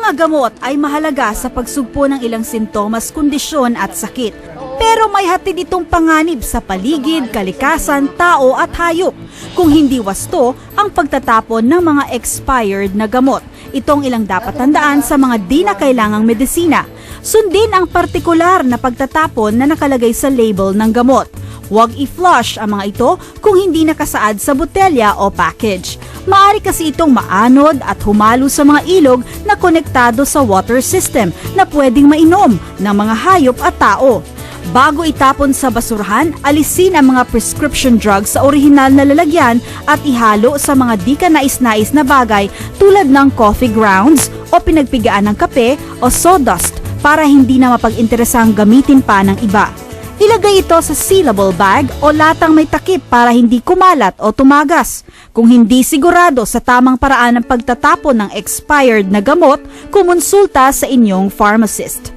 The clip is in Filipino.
mga gamot ay mahalaga sa pagsugpo ng ilang sintomas, kondisyon at sakit. Pero may hatid itong panganib sa paligid, kalikasan, tao at hayop. Kung hindi wasto ang pagtatapon ng mga expired na gamot. Itong ilang dapat tandaan sa mga di na kailangang medisina. Sundin ang partikular na pagtatapon na nakalagay sa label ng gamot. Huwag i-flush ang mga ito kung hindi nakasaad sa botelya o package. Maaari kasi itong maanod at humalo sa mga ilog na konektado sa water system na pwedeng mainom ng mga hayop at tao. Bago itapon sa basurahan, alisin ang mga prescription drugs sa orihinal na lalagyan at ihalo sa mga di ka nais-nais na bagay tulad ng coffee grounds o pinagpigaan ng kape o sawdust para hindi na mapag-interesang gamitin pa ng iba. Ilagay ito sa sealable bag o latang may takip para hindi kumalat o tumagas. Kung hindi sigurado sa tamang paraan ng pagtatapon ng expired na gamot, kumonsulta sa inyong pharmacist.